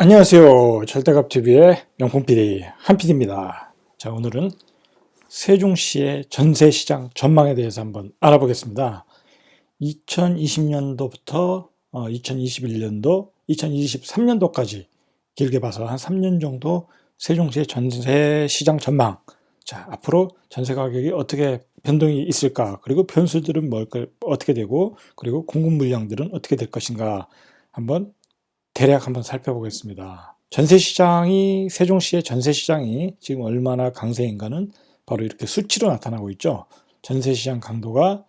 안녕하세요. 절대값TV의 명품PD 한PD입니다. 자, 오늘은 세종시의 전세시장 전망에 대해서 한번 알아보겠습니다. 2020년도부터 2021년도, 2023년도까지 길게 봐서 한 3년 정도 세종시의 전세시장 전망. 자, 앞으로 전세 가격이 어떻게 변동이 있을까? 그리고 변수들은 어떻게 되고, 그리고 공급 물량들은 어떻게 될 것인가? 한번 대략 한번 살펴보겠습니다. 세종시의 전세시장이 지금 얼마나 강세인가는 바로 이렇게 수치로 나타나고 있죠. 전세시장 강도가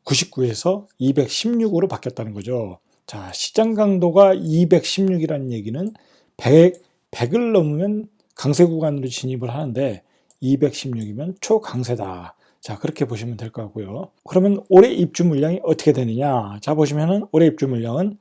99에서 216으로 바뀌었다는 거죠. 자, 시장 강도가 216이라는 얘기는 100을 넘으면 강세 구간으로 진입을 하는데 216이면 초강세다. 자, 그렇게 보시면 될 것 같고요. 그러면 올해 입주 물량이 어떻게 되느냐? 자, 보시면은 올해 입주 물량은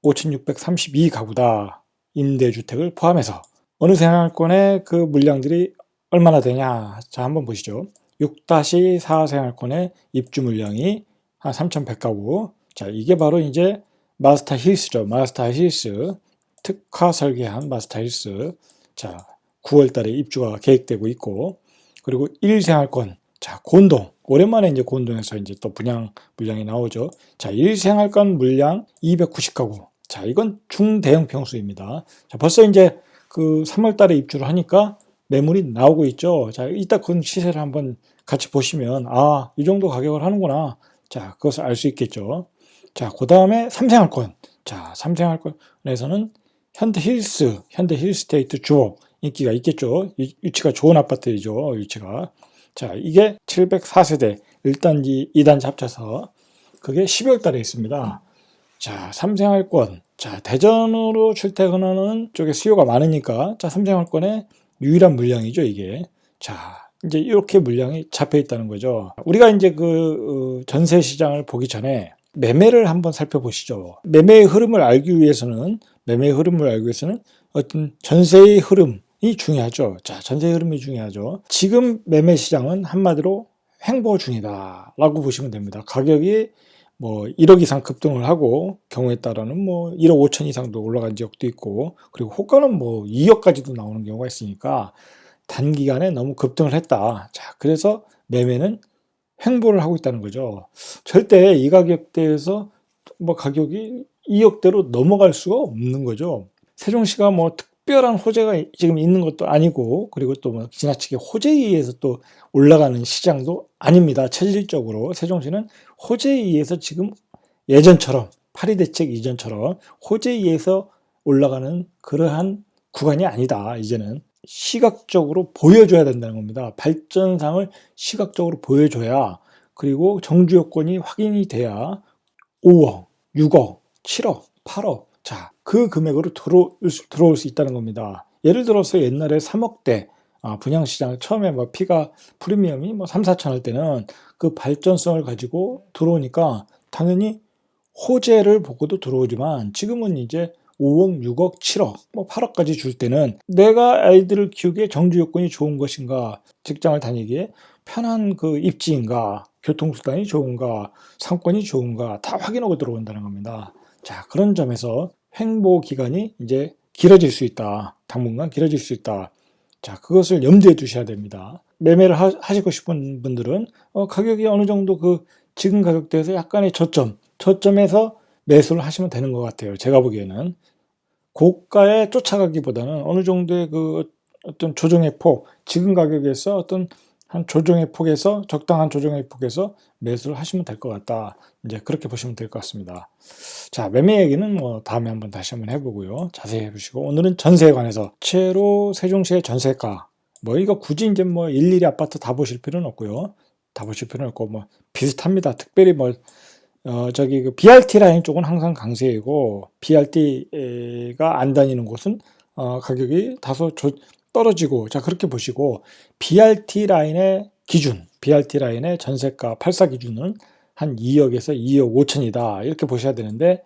5,632가구다. 임대주택을 포함해서. 어느 생활권의 그 물량들이 얼마나 되냐. 자, 한번 보시죠. 6-4 생활권의 입주 물량이 한 3,100가구. 자, 이게 바로 이제 마스터 힐스죠. 마스터 힐스. 특화 설계한 마스터 힐스. 자, 9월 달에 입주가 계획되고 있고, 그리고 1생활권. 자, 곤동. 오랜만에 이제 곤동에서 이제 또 분양 물량이 나오죠. 자, 1생활권 물량 290가구. 자, 이건 중대형 평수입니다. 자, 벌써 이제 그 3월 달에 입주를 하니까 매물이 나오고 있죠. 자, 이따 그 시세를 한번 같이 보시면, 이 정도 가격을 하는구나. 자, 그것을 알 수 있겠죠. 자, 그 다음에 3생활권. 자, 3생활권에서는 현대 힐스테이트 주옥 인기가 있겠죠. 위치가 좋은 아파트이죠. 위치가. 자, 이게 704세대 1단지, 2단지 합쳐서 그게 12월 달에 있습니다. 자, 3생활권. 자, 대전으로 출퇴근하는 쪽에 수요가 많으니까, 자, 3생활권의 유일한 물량이죠, 이게. 자, 이제 이렇게 물량이 잡혀 있다는 거죠. 우리가 이제 전세 시장을 보기 전에 매매를 한번 살펴보시죠. 매매의 흐름을 알기 위해서는 어떤 전세의 흐름이 중요하죠. 자, 전세의 흐름이 중요하죠. 지금 매매 시장은 한마디로 횡보 중이다 라고 보시면 됩니다. 가격이 1억 이상 급등을 하고 경우에 따라는 1억 5천 이상도 올라간 지역도 있고, 그리고 호가는 2억까지도 나오는 경우가 있으니까 단기간에 너무 급등을 했다. 자, 그래서 매매는 횡보를 하고 있다는 거죠. 절대 이 가격대에서 가격이 2억대로 넘어갈 수가 없는 거죠. 세종시가 특별한 호재가 지금 있는 것도 아니고, 그리고 또 지나치게 호재에 의해서 또 올라가는 시장도 아닙니다. 체질적으로 세종시는 호재에 의해서 지금 예전처럼 파리 대책 이전처럼 호재에 의해서 올라가는 그러한 구간이 아니다. 이제는 시각적으로 보여줘야 된다는 겁니다. 발전상을 시각적으로 보여줘야, 그리고 정주 요건이 확인이 돼야 5억, 6억, 7억, 8억, 자, 그 금액으로 들어올 수 있다는 겁니다. 예를 들어서 옛날에 3억대 분양시장 처음에 프리미엄이 3, 4천 할 때는 그 발전성을 가지고 들어오니까 당연히 호재를 보고도 들어오지만, 지금은 이제 5억, 6억, 7억, 8억까지 줄 때는 내가 아이들을 키우기에 정주 요건이 좋은 것인가, 직장을 다니기에 편한 그 입지인가, 교통수단이 좋은가, 상권이 좋은가 다 확인하고 들어온다는 겁니다. 자, 그런 점에서 횡보 기간이 이제 길어질 수 있다. 당분간 길어질 수 있다. 자, 그것을 염두에 두셔야 됩니다. 매매를 하시고 싶은 분들은 가격이 어느 정도 지금 가격대에서 약간의 저점에서 매수를 하시면 되는 것 같아요. 제가 보기에는 고가에 쫓아가기보다는 어느 정도의 어떤 조정의 폭, 지금 가격에서 어떤 한 조정의 폭에서, 적당한 조정의 폭에서 매수를 하시면 될 것 같다. 이제 그렇게 보시면 될 것 같습니다. 자, 매매 얘기는 다음에 다시 한번 해보고요. 자세히 해보시고, 오늘은 전세에 관해서 채로 세종시의 전세가, 이거 굳이 이제 일일이 아파트 다 보실 필요는 없고요. 다 보실 필요는 없고, 비슷합니다. 특별히 BRT 라인 쪽은 항상 강세이고, BRT가 안 다니는 곳은 가격이 다소 떨어지고, 자, 그렇게 보시고, BRT 라인의 전세가 8사 기준은 한 2억에서 2억 5천이다. 이렇게 보셔야 되는데,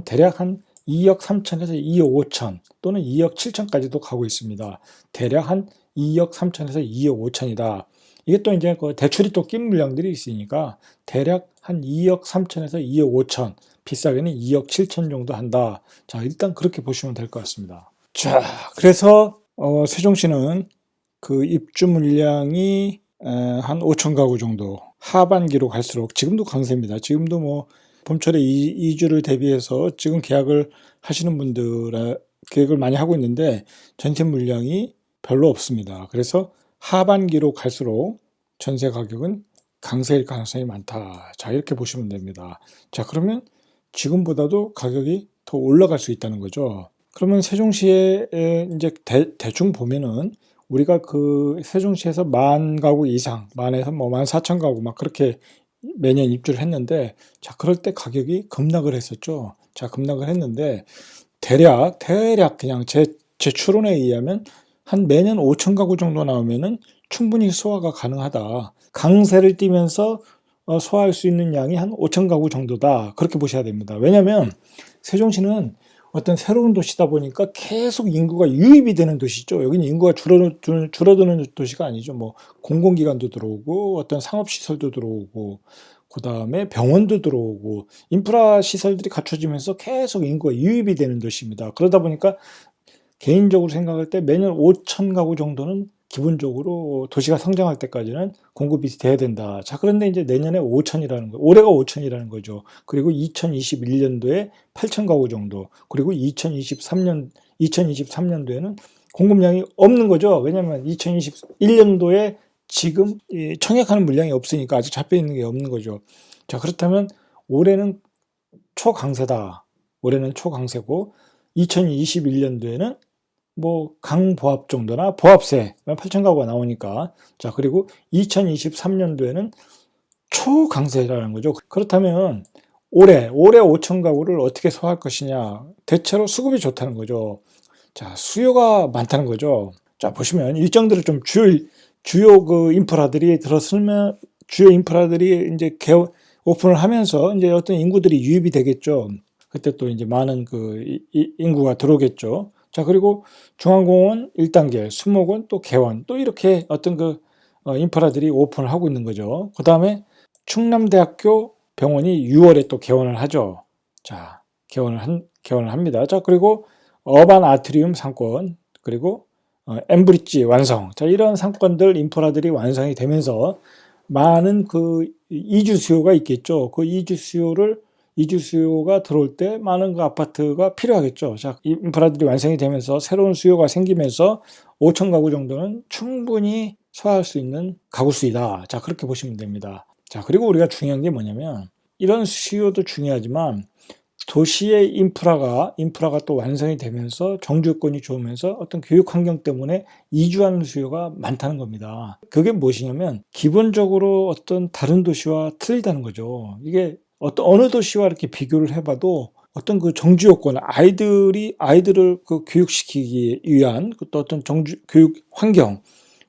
대략 한 2억 3천에서 2억 5천 또는 2억 7천까지도 가고 있습니다. 대략 한 2억 3천에서 2억 5천이다. 이게 또 이제 대출이 또 낀 물량들이 있으니까 대략 한 2억 3천에서 2억 5천, 비싸게는 2억 7천 정도 한다. 자, 일단 그렇게 보시면 될 것 같습니다. 자, 그래서 세종시는 그 입주 물량이 한 5천 가구 정도, 하반기로 갈수록 지금도 강세입니다. 지금도 뭐 봄철에 이주를 대비해서 지금 계약을 하시는 분들 계획을 많이 하고 있는데 전세 물량이 별로 없습니다. 그래서 하반기로 갈수록 전세 가격은 강세일 가능성이 많다. 자, 이렇게 보시면 됩니다. 자, 그러면 지금보다도 가격이 더 올라갈 수 있다는 거죠. 그러면 세종시에 이제 대충 보면은 우리가 그 세종시에서 10,000가구 이상, 만에서 뭐 14,000가구 막 그렇게 매년 입주를 했는데, 자, 그럴 때 가격이 급락을 했었죠. 자, 급락을 했는데 대략 그냥 제 추론에 의하면 한 매년 5,000가구 정도 나오면은 충분히 소화가 가능하다. 강세를 띠면서 소화할 수 있는 양이 한 5,000가구 정도다. 그렇게 보셔야 됩니다. 왜냐하면 세종시는 어떤 새로운 도시다 보니까 계속 인구가 유입이 되는 도시죠. 여기는 인구가 줄어드는 도시가 아니죠. 뭐 공공기관도 들어오고 어떤 상업시설도 들어오고 그 다음에 병원도 들어오고 인프라 시설들이 갖춰지면서 계속 인구가 유입이 되는 도시입니다. 그러다 보니까 개인적으로 생각할 때 매년 5,000가구 정도는 기본적으로 도시가 성장할 때까지는 공급이 돼야 된다. 자, 그런데 이제 내년에 5,000이라는 거, 올해가 5,000이라는 거죠. 그리고 2021년도에 8,000가구 정도, 그리고 2023년도에는 공급량이 없는 거죠. 왜냐하면 2021년도에 지금 청약하는 물량이 없으니까 아직 잡혀 있는 게 없는 거죠. 자, 그렇다면 올해는 초강세다. 올해는 초강세고 2021년도에는 뭐 강보합 정도나 보합세 8,000가구가 나오니까, 자, 그리고 2023년도에는 초강세라는 거죠. 그렇다면 올해 5,000가구를 어떻게 소화할 것이냐? 대체로 수급이 좋다는 거죠. 자, 수요가 많다는 거죠. 자, 보시면 일정들을 좀 주요 그 인프라들이 들어서면 주요 인프라들이 이제 오픈을 하면서 이제 어떤 인구들이 유입이 되겠죠. 그때 또 이제 많은 그 인구가 들어오겠죠. 자, 그리고 중앙공원 1단계, 수목원 또 개원, 또 이렇게 어떤 그 인프라들이 오픈을 하고 있는 거죠. 그 다음에 충남대학교 병원이 6월에 또 개원을 하죠. 자, 개원을 합니다. 자, 그리고 어반 아트리움 상권, 그리고 엠브리지 완성. 자, 이런 상권들 인프라들이 완성이 되면서 많은 그 이주 수요가 있겠죠. 그 이주 수요가 들어올 때 많은 그 아파트가 필요하겠죠. 자, 이 인프라들이 완성이 되면서 새로운 수요가 생기면서 5,000가구 정도는 충분히 소화할 수 있는 가구 수이다. 자, 그렇게 보시면 됩니다. 자, 그리고 우리가 중요한 게 뭐냐면 이런 수요도 중요하지만 도시의 인프라가 또 완성이 되면서 정주 여건이 좋으면서 어떤 교육 환경 때문에 이주하는 수요가 많다는 겁니다. 그게 무엇이냐면 기본적으로 어떤 다른 도시와 틀리다는 거죠. 이게 어느 도시와 이렇게 비교를 해봐도 어떤 그 정주 여건, 아이들을 그 교육시키기 위한 또 어떤 교육 환경,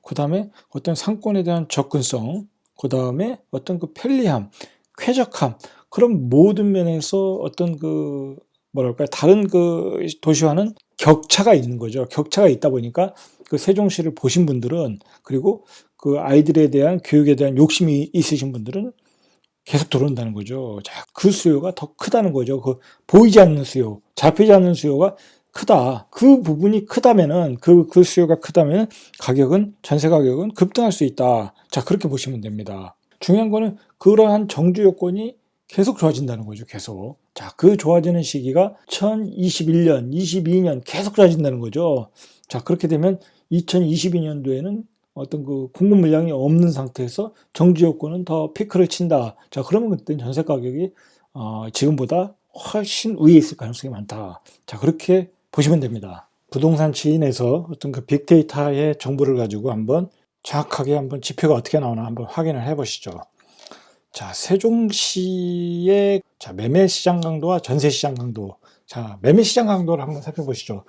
그 다음에 어떤 상권에 대한 접근성, 그 다음에 어떤 그 편리함, 쾌적함, 그런 모든 면에서 어떤 그 뭐랄까요, 다른 그 도시와는 격차가 있는 거죠. 격차가 있다 보니까 그 세종시를 보신 분들은, 그리고 그 아이들에 대한 교육에 대한 욕심이 있으신 분들은 계속 들어온다는 거죠. 자, 그 수요가 더 크다는 거죠. 그 보이지 않는 수요, 잡히지 않는 수요가 크다. 그 부분이 크다면은, 그 수요가 크다면 전세 가격은 급등할 수 있다. 자, 그렇게 보시면 됩니다. 중요한 거는 그러한 정주 요건이 계속 좋아진다는 거죠. 계속. 자, 그 좋아지는 시기가 2021년, 22년 계속 좋아진다는 거죠. 자, 그렇게 되면 2022년도에는 어떤 그 공급 물량이 없는 상태에서 정주 요건은 더 피크를 친다. 자, 그러면 그때는 전세 가격이 지금보다 훨씬 위에 있을 가능성이 많다. 자, 그렇게 보시면 됩니다. 부동산 지인에서 어떤 그 빅데이터의 정보를 가지고 한번 정확하게 한번 지표가 어떻게 나오나 한번 확인을 해 보시죠. 자, 세종시의 매매 시장 강도와 전세 시장 강도. 자, 매매 시장 강도를 한번 살펴보시죠.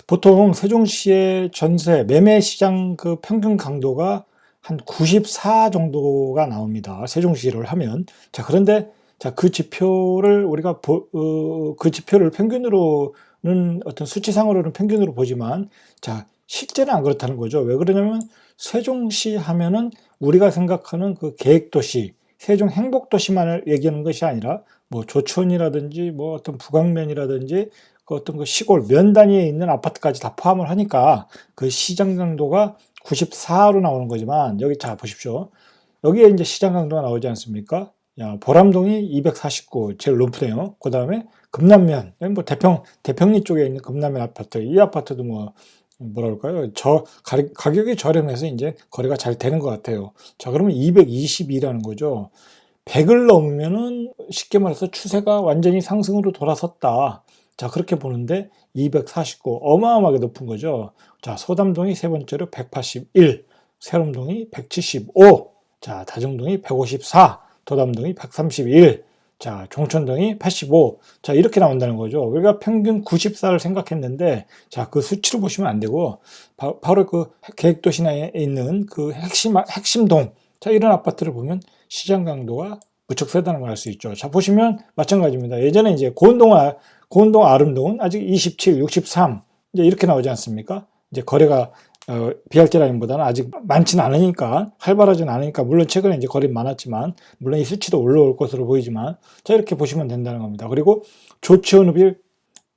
보통 세종시의 전세 매매 시장 그 평균 강도가 한 94 정도가 나옵니다. 세종시를 하면. 자, 그런데 그 지표를 우리가 그 지표를 평균으로는 어떤 수치상으로는 평균으로 보지만, 자, 실제는 안 그렇다는 거죠. 왜 그러냐면 세종시 하면은 우리가 생각하는 그 계획도시, 세종 행복도시만을 얘기하는 것이 아니라 뭐 조촌이라든지 뭐 어떤 북왕면이라든지 그 어떤 그 시골 면 단위에 있는 아파트까지 다 포함을 하니까 그 시장 강도가 94로 나오는 거지만 여기 자 보십시오. 여기에 이제 시장 강도가 나오지 않습니까? 야, 보람동이 249 제일 높네요. 그 다음에 금남면, 뭐 대평리 쪽에 있는 금남면 아파트, 이 아파트도 뭐 뭐랄까요? 가격이 저렴해서 이제 거래가 잘 되는 것 같아요. 자, 그러면 222라는 거죠. 100을 넘으면은 쉽게 말해서 추세가 완전히 상승으로 돌아섰다. 자, 그렇게 보는데 249 어마어마하게 높은 거죠. 자, 소담동이 세 번째로 181, 세롬동이 175, 자, 다정동이 154, 도담동이 131, 자, 종촌동이 85. 자, 이렇게 나온다는 거죠. 우리가 평균 94를 생각했는데, 자, 그 수치를 보시면 안 되고, 바로 그 계획도시 내에 있는 그 핵심동, 자, 이런 아파트를 보면 시장 강도가 무척 세다는 걸 알 수 있죠. 자, 보시면 마찬가지입니다. 예전에 이제 고운동 아름동은 아직 27, 63, 이제 이렇게 나오지 않습니까? 이제 거래가 BRT 라인보다는 아직 많지는 않으니까, 활발하지는 않으니까, 물론 최근에 이제 거래는 많았지만, 물론 이 수치도 올라올 것으로 보이지만, 자, 이렇게 보시면 된다는 겁니다. 그리고 조치원읍이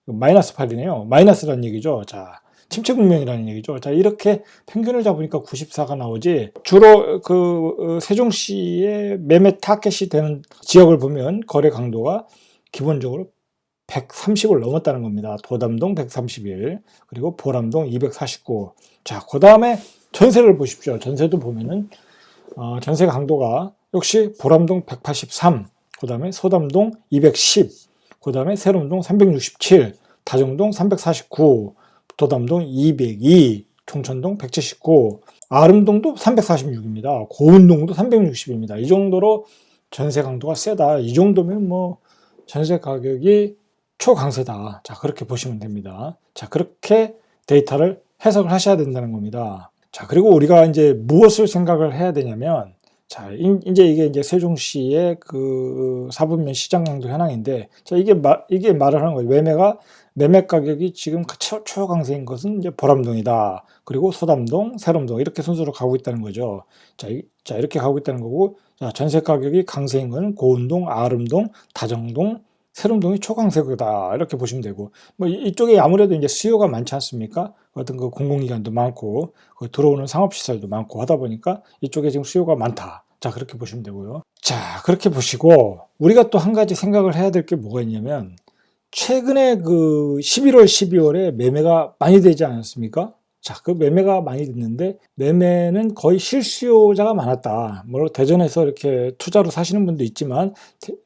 마이너스 8이네요. 마이너스라는 얘기죠. 자, 침체 국면이라는 얘기죠. 자, 이렇게 평균을 잡으니까 94가 나오지, 주로 그 세종시의 매매 타겟이 되는 지역을 보면 거래 강도가 기본적으로 130을 넘었다는 겁니다. 도담동 131, 그리고 보람동 249. 자, 그 다음에 전세를 보십시오. 전세도 보면은 전세 강도가 역시 보람동 183, 그 다음에 소담동 210, 그 다음에 세롬동 367, 다정동 349, 도담동 202, 총천동 179, 아름동도 346입니다. 고운동도 360입니다. 이 정도로 전세 강도가 세다. 이 정도면 뭐 전세 가격이 초강세다. 자, 그렇게 보시면 됩니다. 자, 그렇게 데이터를 해석을 하셔야 된다는 겁니다. 자, 그리고 우리가 이제 무엇을 생각을 해야 되냐면, 자, 이제 이게 이제 세종시의 그 사분면 시장 강도 현황인데, 자, 이게 말을 하는 거예요. 매매 가격이 지금 초강세인 것은 이제 보람동이다. 그리고 소담동, 세롬동 이렇게 순서로 가고 있다는 거죠. 자, 이렇게 가고 있다는 거고, 자, 전세 가격이 강세인 것은 고운동, 아름동, 다정동, 세롬동이 초강세다 이렇게 보시면 되고, 뭐 이쪽에 아무래도 이제 수요가 많지 않습니까? 어떤 그 공공기관도 많고 들어오는 상업시설도 많고 하다 보니까 이쪽에 지금 수요가 많다. 자, 그렇게 보시면 되고요. 자, 그렇게 보시고 우리가 또 한 가지 생각을 해야 될 게 뭐가 있냐면, 최근에 그 11월, 12월에 매매가 많이 되지 않았습니까? 자, 그 매매가 많이 됐는데 매매는 거의 실수요자가 많았다. 물론 대전에서 이렇게 투자로 사시는 분도 있지만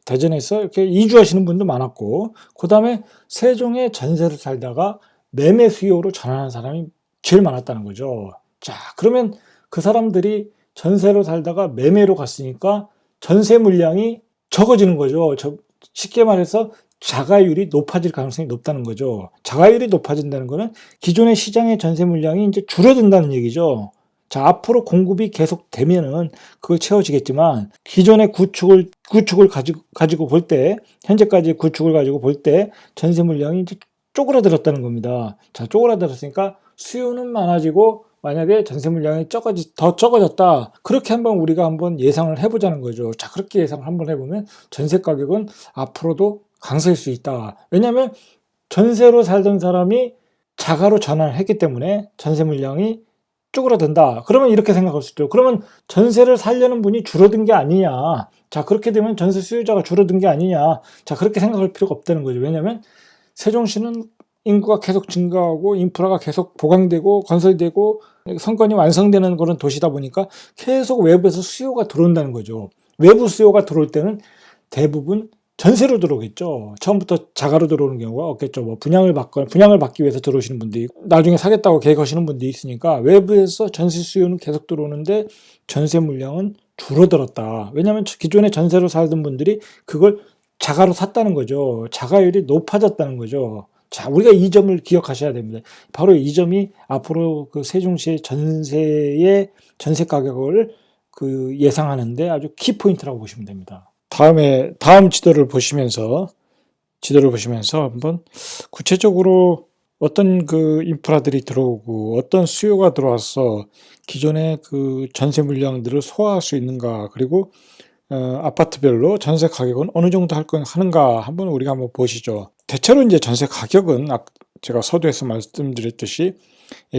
대전에서 이렇게 이주하시는 분도 많았고, 그 다음에 세종에 전세를 살다가 매매 수요로 전환한 사람이 제일 많았다는 거죠. 자, 그러면 그 사람들이 전세로 살다가 매매로 갔으니까 전세 물량이 적어지는 거죠. 쉽게 말해서 자가율이 높아질 가능성이 높다는 거죠. 자가율이 높아진다는 것은 기존의 시장의 전세 물량이 이제 줄어든다는 얘기죠. 자, 앞으로 공급이 계속되면은 그걸 채워지겠지만, 기존의 구축을 가지고 볼 때, 현재까지 구축을 가지고 볼 때 전세 물량이 이제 쪼그라들었다는 겁니다. 자, 쪼그라들었으니까 수요는 많아지고, 만약에 전세 물량이 더 적어졌다. 그렇게 우리가 한번 예상을 해보자는 거죠. 자, 그렇게 예상을 한번 해보면 전세 가격은 앞으로도 강세일 수 있다. 왜냐하면 전세로 살던 사람이 자가로 전환을 했기 때문에 전세 물량이 쪼그라든다. 그러면 이렇게 생각할 수 있죠. 그러면 전세를 살려는 분이 줄어든 게 아니냐. 자, 그렇게 되면 전세 수요자가 줄어든 게 아니냐. 자, 그렇게 생각할 필요가 없다는 거죠. 왜냐하면 세종시는 인구가 계속 증가하고 인프라가 계속 보강되고 건설되고 성건이 완성되는 그런 도시다 보니까 계속 외부에서 수요가 들어온다는 거죠. 외부 수요가 들어올 때는 대부분 전세로 들어오겠죠. 처음부터 자가로 들어오는 경우가 없겠죠. 뭐 분양을 받기 위해서 들어오시는 분들이 나중에 사겠다고 계획하시는 분들이 있으니까 외부에서 전세 수요는 계속 들어오는데 전세 물량은 줄어들었다. 왜냐하면 기존에 전세로 살던 분들이 그걸 자가로 샀다는 거죠. 자가율이 높아졌다는 거죠. 자, 우리가 이 점을 기억하셔야 됩니다. 바로 이 점이 앞으로 그 세종시의 전세 가격을 그 예상하는데 아주 키포인트라고 보시면 됩니다. 다음 지도를 보시면서 한번 구체적으로 어떤 그 인프라들이 들어오고 어떤 수요가 들어와서 기존의 그 전세 물량들을 소화할 수 있는가, 그리고 아파트별로 전세 가격은 어느 정도 하는가 한번 우리가 한번 보시죠. 대체로 이제 전세 가격은 제가 서두에서 말씀드렸듯이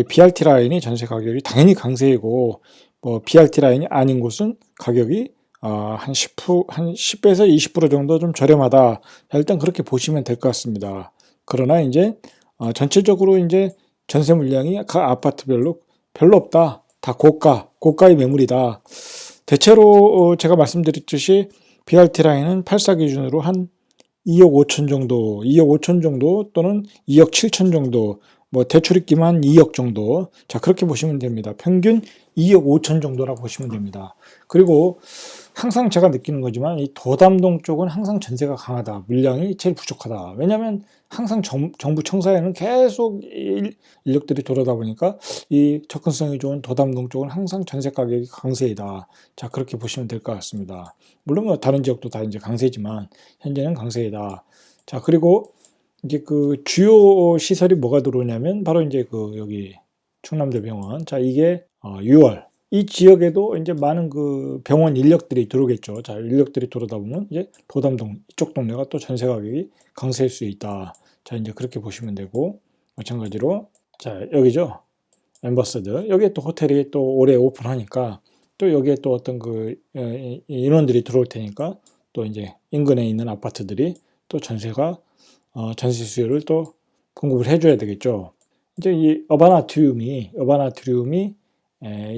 BRT 라인이 전세 가격이 당연히 강세이고, 뭐 BRT 라인이 아닌 곳은 가격이 한 10배에서 20% 정도 좀 저렴하다. 일단 그렇게 보시면 될 것 같습니다. 그러나 이제 전체적으로 이제 전세 물량이 각 아파트별로 별로 없다. 다 고가의 매물이다. 대체로 제가 말씀드렸듯이 BRT 라인은 8사 기준으로 한 2억 5천 정도, 2억 5천 정도 또는 2억 7천 정도, 뭐 대출입기만 2억 정도. 자, 그렇게 보시면 됩니다. 평균 2억 5천 정도라고 보시면 됩니다. 그리고 항상 제가 느끼는 거지만 이 도담동 쪽은 항상 전세가 강하다. 물량이 제일 부족하다. 왜냐하면 항상 정부 청사에는 계속 인력들이 돌아다 보니까 이 접근성이 좋은 도담동 쪽은 항상 전세 가격이 강세이다. 자, 그렇게 보시면 될 것 같습니다. 물론 뭐 다른 지역도 다 이제 강세지만 현재는 강세이다. 자, 그리고 이제 그 주요 시설이 뭐가 들어오냐면 바로 이제 그 여기 충남대병원. 자, 이게 6월 이 지역에도 이제 많은 그 병원 인력들이 들어오겠죠. 자, 인력들이 들어오다 보면 이제 도담동 이쪽 동네가 또 전세 가격이 강세일 수 있다. 자, 이제 그렇게 보시면 되고, 마찬가지로 자, 여기죠. 엠버서드. 여기에 또 호텔이 또 올해 오픈하니까 또 여기에 또 어떤 그 인원들이 들어올 테니까 또 이제 인근에 있는 아파트들이 또 전세 수요를 또 공급을 해줘야 되겠죠. 이제 이 어바나트리움이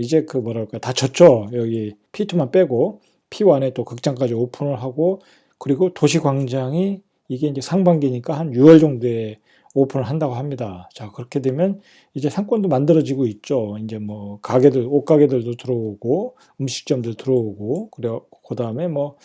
이제 그 뭐랄까 다 졌죠. 여기 P2만 빼고 P1에 또 극장까지 오픈을 하고, 그리고 도시광장이 이게 이제 상반기니까 한 6월 정도에 오픈을 한다고 합니다. 자, 그렇게 되면 이제 상권도 만들어지고 있죠. 이제 뭐 옷가게들도 들어오고, 음식점들 들어오고, 그래 그다음에 뭐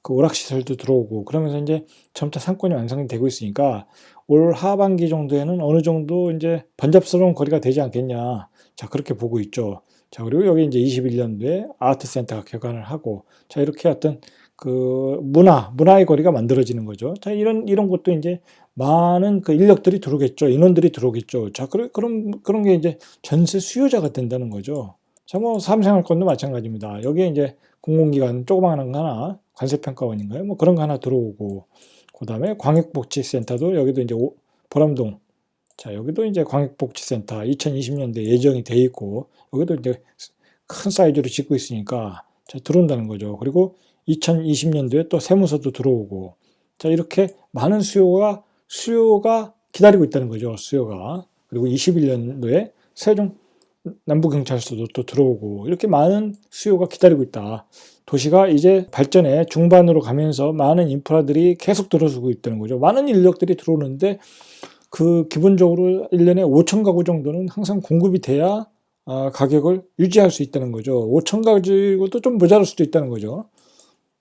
그 오락시설도 들어오고, 그러면서 이제 점차 상권이 완성이 되고 있으니까 올 하반기 정도에는 어느 정도 이제 번잡스러운 거리가 되지 않겠냐. 자, 그렇게 보고 있죠. 자, 그리고 여기 이제 21년도에 아트센터가 개관을 하고, 자, 이렇게 어떤 그 문화의 거리가 만들어지는 거죠. 자, 이런 것도 이제 많은 그 인력들이 들어오겠죠. 인원들이 들어오겠죠. 자, 그런 게 이제 전세 수요자가 된다는 거죠. 자, 뭐 삼생활권도 마찬가지입니다. 여기에 이제 공공기관 조그마한 거 하나, 관세평가원인가요? 뭐 그런 거 하나 들어오고, 그 다음에 광역복지센터도 여기도 이제 보람동. 자, 여기도 이제 광역복지센터 2020년도에 예정이 돼 있고, 여기도 이제 큰 사이즈로 짓고 있으니까 자, 들어온다는 거죠. 그리고 2020년도에 또 세무서도 들어오고, 자, 이렇게 많은 수요가 기다리고 있다는 거죠. 수요가. 그리고 21년도에 세종 남부경찰서도 또 들어오고, 이렇게 많은 수요가 기다리고 있다. 도시가 이제 발전의 중반으로 가면서 많은 인프라들이 계속 들어서고 있다는 거죠. 많은 인력들이 들어오는데 그 기본적으로 1년에 5천 가구 정도는 항상 공급이 돼야 가격을 유지할 수 있다는 거죠. 5천 가구도 좀 모자랄 수도 있다는 거죠.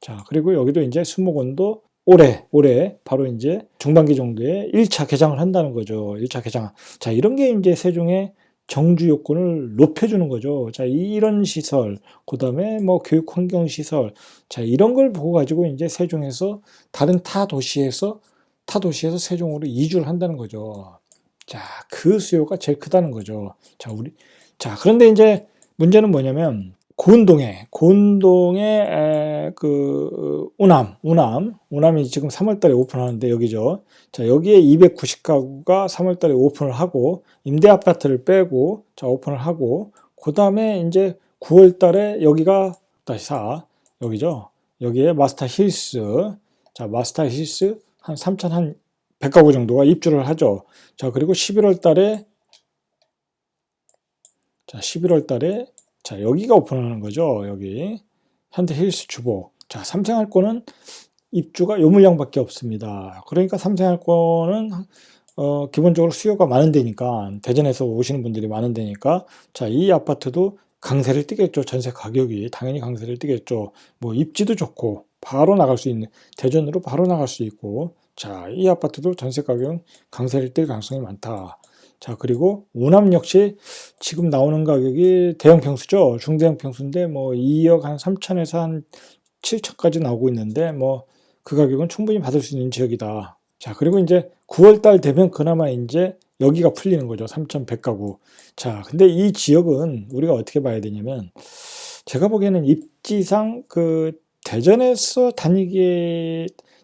자, 그리고 여기도 이제 수목원도 올해 바로 이제 중반기 정도에 1차 개장을 한다는 거죠. 1차 개장. 자, 이런 게 이제 세종의 정주 요건을 높여주는 거죠. 자, 이런 시설, 그 다음에 뭐 교육 환경 시설, 자, 이런 걸 보고 가지고 이제 세종에서 다른 타 도시에서 세종으로 이주를 한다는 거죠. 자, 그 수요가 제일 크다는 거죠. 자, 그런데 이제 문제는 뭐냐면 고운동에 그 운암이 지금 3월 달에 오픈하는데 여기죠. 자, 여기에 290가구가 3월 달에 오픈을 하고, 임대 아파트를 빼고 자, 오픈을 하고, 그다음에 이제 9월 달에 여기가 다시 여기죠. 여기에 마스터 힐스. 자, 마스터 힐스 한 3,100가구 정도가 입주를 하죠. 자, 그리고 11월 달에 자, 여기가 오픈하는 거죠. 여기 현대 힐스 주복. 자, 삼생활권은 입주가 요 물량밖에 없습니다. 그러니까 삼생활권은 기본적으로 수요가 많은 데니까, 대전에서 오시는 분들이 많은 데니까, 자, 이 아파트도 강세를 띠겠죠. 전세 가격이 당연히 강세를 띠겠죠. 뭐 입지도 좋고 바로 나갈 수 있는, 대전으로 바로 나갈 수 있고, 자, 이 아파트도 전세 가격 강세를 띨 가능성이 많다. 자, 그리고 운암 역시 지금 나오는 가격이 대형 평수죠. 중대형 평수인데 뭐 2억 한 3천에서 한 7천까지 나오고 있는데, 뭐 그 가격은 충분히 받을 수 있는 지역이다. 자, 그리고 이제 9월 달 되면 그나마 이제 여기가 풀리는 거죠. 3,100가구. 자, 근데 이 지역은 우리가 어떻게 봐야 되냐면, 제가 보기에는 입지상 그 대전에서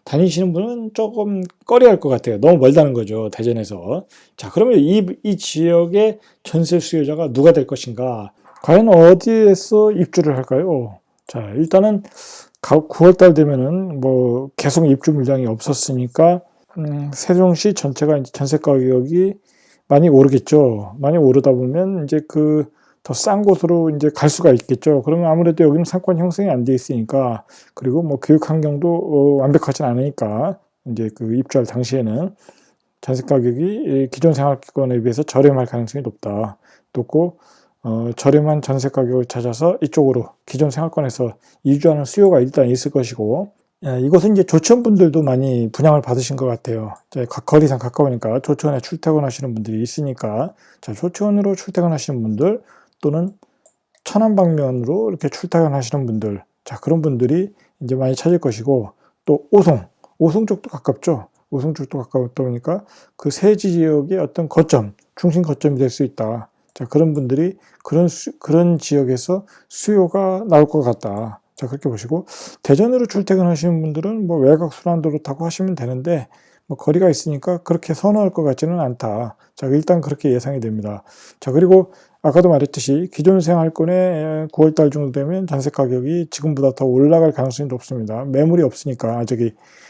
다니시는 분은 조금 꺼려할 것 같아요. 너무 멀다는 거죠, 대전에서. 자, 그러면 이 지역의 전세 수요자가 누가 될 것인가? 과연 어디에서 입주를 할까요? 자, 일단은 9월달 되면은 뭐 계속 입주 물량이 없었으니까 세종시 전체가 이제 전세 가격이 많이 오르겠죠. 많이 오르다 보면 이제 더 싼 곳으로 이제 갈 수가 있겠죠. 그러면 아무래도 여기는 상권 형성이 안 돼 있으니까, 그리고 뭐 교육 환경도 완벽하진 않으니까 이제 입주할 당시에는 전세 가격이 기존 생활권에 비해서 저렴할 가능성이 높고 저렴한 전세 가격을 찾아서 이쪽으로 기존 생활권에서 이주하는 수요가 일단 있을 것이고, 이곳은 이제 조천분들도 많이 분양을 받으신 것 같아요. 거리상 가까우니까 조천에 출퇴근하시는 분들이 있으니까, 자, 조천으로 출퇴근하시는 분들 또는 천안 방면으로 이렇게 출퇴근하시는 분들, 자, 그런 분들이 이제 많이 찾을 것이고, 또 오송 쪽도 가깝죠. 오송 쪽도 가까웠다 보니까 그 세 지역의 어떤 중심 거점이 될 수 있다. 자, 그런 분들이 그런 지역에서 수요가 나올 것 같다. 자, 그렇게 보시고, 대전으로 출퇴근하시는 분들은 뭐 외곽 순환도로 타고 하시면 되는데, 뭐 거리가 있으니까 그렇게 선호할 것 같지는 않다. 자, 일단 그렇게 예상이 됩니다. 자, 그리고 아까도 말했듯이 기존 생활권에 9월달 정도 되면 전세 가격이 지금보다 더 올라갈 가능성이 높습니다. 매물이 없으니까,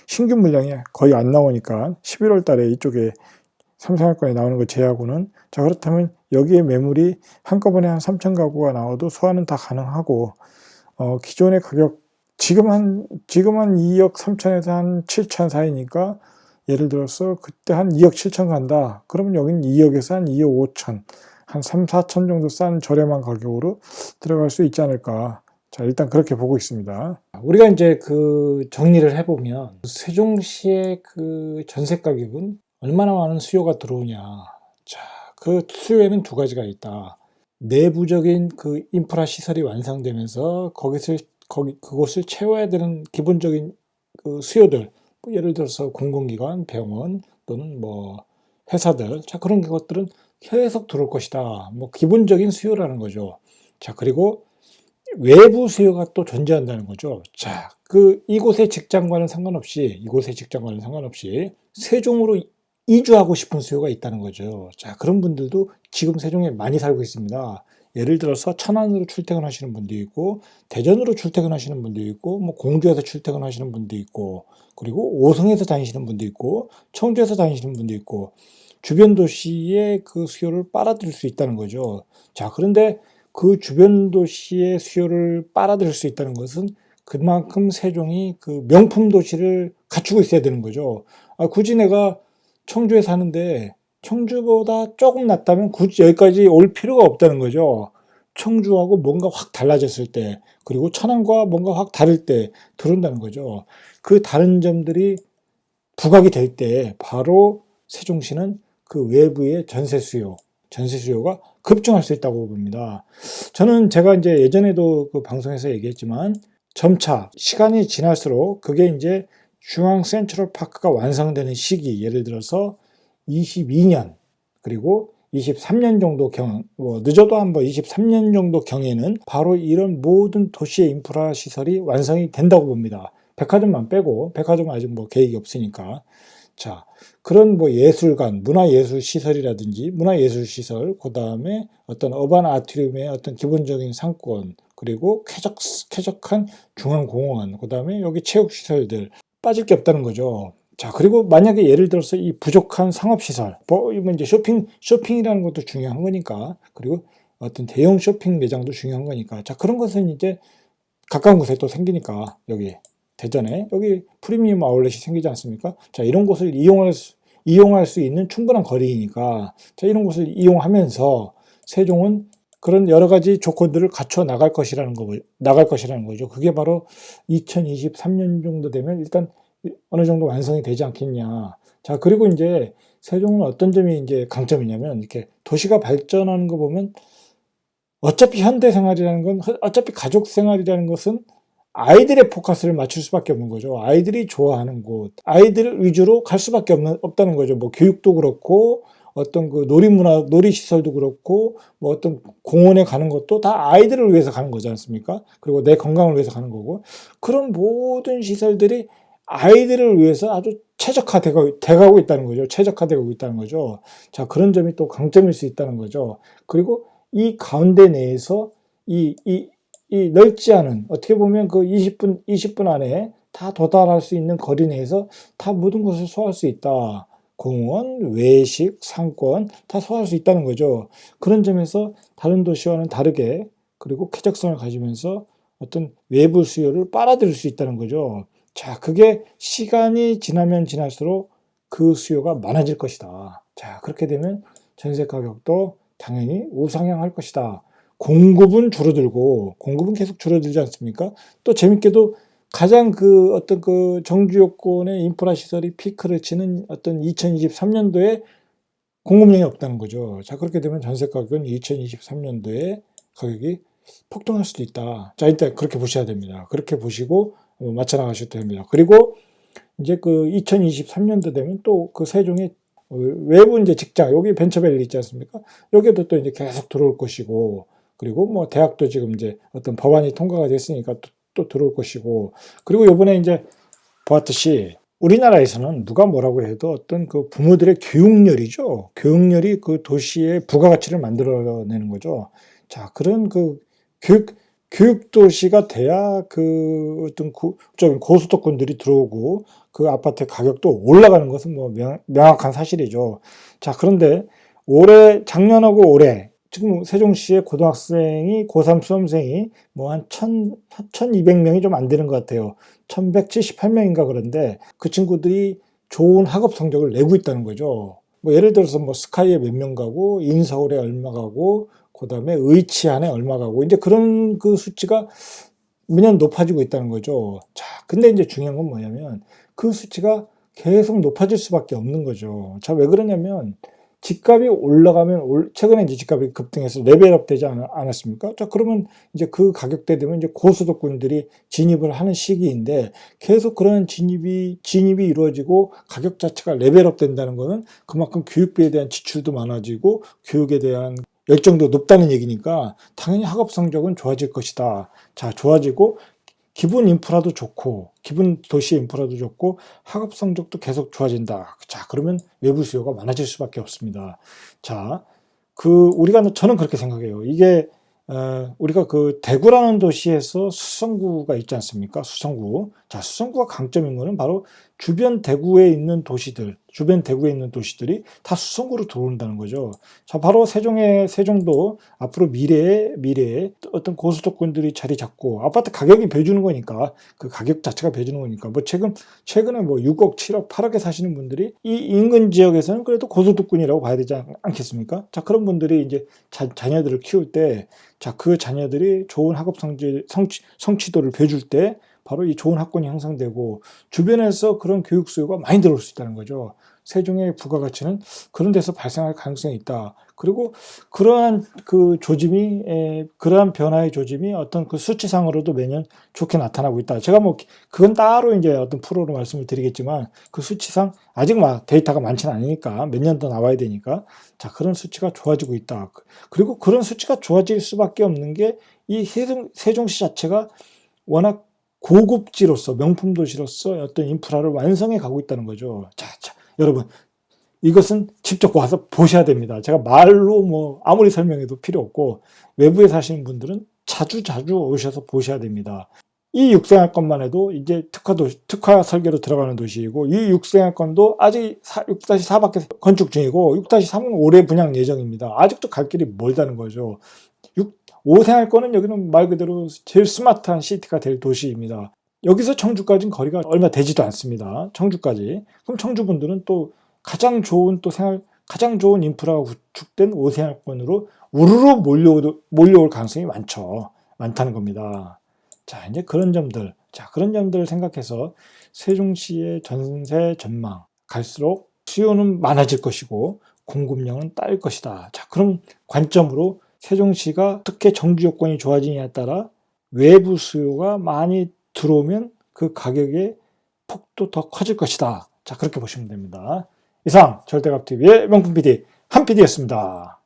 신규 물량이 거의 안 나오니까 11월 달에 이쪽에 3생활권에 나오는 거 제외하고는, 자, 그렇다면 여기에 매물이 한꺼번에 한 3천 가구가 나와도 소화는 다 가능하고, 기존의 가격 지금 한 2억 3천에서 한 7천 사이니까, 예를 들어서 그때 한 2억 7천 간다. 그러면 여기는 2억에서 한 2억 5천, 한 3, 4천 정도 싼 저렴한 가격으로 들어갈 수 있지 않을까. 자, 일단 그렇게 보고 있습니다. 우리가 이제 정리를 해보면, 세종시의 전세 가격은 얼마나 많은 수요가 들어오냐. 자, 그 수요에는 두 가지가 있다. 내부적인 인프라 시설이 완성되면서 그곳을 채워야 되는 기본적인 수요들, 예를 들어서 공공기관, 병원 또는 뭐 회사들, 자, 그런 것들은 계속 들어올 것이다. 뭐 기본적인 수요라는 거죠. 자, 그리고 외부 수요가 또 존재한다는 거죠. 자, 이곳의 직장과는 상관없이 세종으로 이주하고 싶은 수요가 있다는 거죠. 자, 그런 분들도 지금 세종에 많이 살고 있습니다. 예를 들어서 천안으로 출퇴근하시는 분도 있고, 대전으로 출퇴근하시는 분도 있고, 뭐 공주에서 출퇴근하시는 분도 있고, 그리고 오송에서 다니시는 분도 있고, 청주에서 다니시는 분도 있고, 주변 도시의 수요를 빨아들일 수 있다는 거죠. 자, 그런데 그 주변 도시의 수요를 빨아들일 수 있다는 것은 그만큼 세종이 명품 도시를 갖추고 있어야 되는 거죠. 굳이 내가 청주에 사는데 청주보다 조금 낫다면 굳이 여기까지 올 필요가 없다는 거죠. 청주하고 뭔가 확 달라졌을 때, 그리고 천안과 뭔가 확 다를 때 들어온다는 거죠. 그 다른 점들이 부각이 될 때 바로 세종시는 외부의 전세 수요가 급증할 수 있다고 봅니다. 제가 이제 예전에도 방송에서 얘기했지만, 점차 시간이 지날수록 그게 이제 중앙 센트럴파크가 완성되는 시기, 예를 들어서 22년 그리고 23년 정도 늦어도 한번 23년 정도 경에는 바로 이런 모든 도시의 인프라 시설이 완성이 된다고 봅니다. 백화점만 빼고, 백화점은 아직 뭐 계획이 없으니까. 자, 그런 예술관, 문화예술 시설이라든지 문화예술 시설, 그 다음에 어떤 어반 아트리움의 어떤 기본적인 상권, 그리고 쾌적한 중앙공원, 그 다음에 여기 체육시설들 빠질 게 없다는 거죠. 자, 그리고 만약에 예를 들어서 이 부족한 상업시설, 이제 쇼핑이라는 것도 중요한 거니까, 그리고 어떤 대형 쇼핑 매장도 중요한 거니까, 자, 그런 것은 이제 가까운 곳에 또 생기니까, 여기 대전에 여기 프리미엄 아울렛이 생기지 않습니까? 자, 이런 곳을 이용할 수 있는 충분한 거리이니까, 자, 이런 곳을 이용하면서 세종은 그런 여러 가지 조건들을 갖춰 나갈 것이라는 거죠. 그게 바로 2023년 정도 되면 일단 어느 정도 완성이 되지 않겠냐. 자, 그리고 이제 세종은 어떤 점이 이제 강점이냐면, 이렇게 도시가 발전하는 거 보면 어차피 현대 생활이라는 건, 어차피 가족 생활이라는 것은 아이들의 포커스를 맞출 수밖에 없는 거죠. 아이들이 좋아하는 곳, 아이들 위주로 갈 수밖에 없다는 거죠. 뭐 교육도 그렇고, 어떤 그 놀이문화, 놀이시설도 그렇고, 뭐 어떤 공원에 가는 것도 다 아이들을 위해서 가는 거지 않습니까? 그리고 내 건강을 위해서 가는 거고, 그런 모든 시설들이 아이들을 위해서 아주 돼가고 있다는 거죠. 최적화되고 있다는 거죠. 자, 그런 점이 또 강점일 수 있다는 거죠. 그리고 이 가운데 내에서 이 넓지 않은, 어떻게 보면 그 20분 안에 다 도달할 수 있는 거리 내에서 다 모든 것을 소화할 수 있다. 공원, 외식, 상권 다 소화할 수 있다는 거죠. 그런 점에서 다른 도시와는 다르게 그리고 쾌적성을 가지면서 어떤 외부 수요를 빨아들일 수 있다는 거죠. 자, 그게 시간이 지나면 지날수록 그 수요가 많아질 것이다. 자, 그렇게 되면 전세 가격도 당연히 우상향할 것이다. 공급은 계속 줄어들지 않습니까? 또 재밌게도 가장 그 어떤 그 정주 요건의 인프라 시설이 피크를 치는 어떤 2023년도에 공급량이 없다는 거죠. 자, 그렇게 되면 전세 가격은 2023년도에 가격이 폭등할 수도 있다. 자, 일단 그렇게 보셔야 됩니다. 그렇게 보시고 맞춰 나가셔도 됩니다. 그리고 이제 그 2023년도 되면 또 그 세종의 외부 이제 직장, 여기 벤처밸리 있지 않습니까? 여기도 또 이제 계속 들어올 것이고, 그리고 뭐 대학도 지금 이제 어떤 법안이 통과가 됐으니까 또 들어올 것이고, 그리고 요번에 이제 보았듯이 우리나라에서는 누가 뭐라고 해도 어떤 그 부모들의 교육열이죠. 교육열이 그 도시의 부가가치를 만들어내는 거죠. 자, 그런 그 교육 도시가 돼야 그 어떤 고수도권들이 들어오고 그 아파트 가격도 올라가는 것은 뭐 명확한 사실이죠. 자, 그런데 작년하고 올해 지금 세종시의 고등학생이 고3 수험생이 뭐 한 1200명이 좀 안 되는 것 같아요. 1178명인가 그런데 그 친구들이 좋은 학업 성적을 내고 있다는 거죠. 뭐 예를 들어서 뭐 스카이에 몇 명 가고 인서울에 얼마 가고 그다음에 의치안에 얼마 가고 이제 그런 그 수치가 매년 높아지고 있다는 거죠. 자, 근데 이제 중요한 건 뭐냐면 그 수치가 계속 높아질 수밖에 없는 거죠. 자, 왜 그러냐면 집값이 올라가면 최근에 이제 집값이 급등해서 레벨업 되지 않았습니까? 자, 그러면 이제 그 가격대 되면 이제 고소득군들이 진입을 하는 시기인데 계속 그런 진입이 이루어지고 가격 자체가 레벨업 된다는 거는 그만큼 교육비에 대한 지출도 많아지고 교육에 대한 열정도 높다는 얘기니까 당연히 학업 성적은 좋아질 것이다. 자, 좋아지고 기본 인프라도 좋고 기본 도시 인프라도 좋고 학업 성적도 계속 좋아진다. 자, 그러면 외부 수요가 많아질 수밖에 없습니다. 자, 저는 그렇게 생각해요. 이게 우리가 그 대구라는 도시에서 수성구가 있지 않습니까? 수성구. 자, 수성구가 강점인 거는 바로 주변 대구에 있는 도시들이 다 수성구로 들어온다는 거죠. 자, 바로 세종도 앞으로 미래에 어떤 고수도권들이 자리 잡고 아파트 가격이 배주는 거니까 그 가격 자체가 배주는 거니까 뭐 최근에 뭐 6억, 7억, 8억에 사시는 분들이 이 인근 지역에서는 그래도 고소득군이라고 봐야 되지 않겠습니까? 자, 그런 분들이 이제 자녀들을 키울 때 자, 그 자녀들이 좋은 학업 성취도를 배줄 때 바로 이 좋은 학군이 형성되고 주변에서 그런 교육 수요가 많이 들어올 수 있다는 거죠. 세종의 부가가치는 그런 데서 발생할 가능성이 있다. 그리고 그러한 그러한 변화의 조짐이 어떤 그 수치상으로도 매년 좋게 나타나고 있다. 제가 뭐 그건 따로 이제 어떤 프로로 말씀을 드리겠지만 그 수치상 아직 막 데이터가 많지는 않으니까 몇 년 더 나와야 되니까 자, 그런 수치가 좋아지고 있다. 그리고 그런 수치가 좋아질 수밖에 없는 게 이 세종시 자체가 워낙 고급지로서 명품 도시로서 어떤 인프라를 완성해 가고 있다는 거죠. 자, 여러분 이것은 직접 와서 보셔야 됩니다. 제가 말로 뭐 아무리 설명해도 필요 없고 외부에 사시는 분들은 자주 오셔서 보셔야 됩니다. 이 육생활권만 해도 이제 특화 설계로 들어가는 도시이고 이 육생활권도 아직 6-4밖에 건축 중이고 6-3은 올해 분양 예정입니다. 아직도 갈 길이 멀다는 거죠. 5생활권은 여기는 말 그대로 제일 스마트한 시티가 될 도시입니다. 여기서 청주까지는 거리가 얼마 되지도 않습니다. 청주까지. 그럼 청주분들은 또 가장 좋은 인프라가 구축된 5생활권으로 우르르 몰려올 가능성이 많다는 겁니다. 자, 이제 그런 점들을 생각해서 세종시의 전세 전망 갈수록 수요는 많아질 것이고 공급량은 딸 것이다. 자, 그런 관점으로 세종시가 어떻게 정주 요건이 좋아지냐에 따라 외부 수요가 많이 들어오면 그 가격의 폭도 더 커질 것이다. 자, 그렇게 보시면 됩니다. 이상 절대값TV의 명품 PD 한PD였습니다.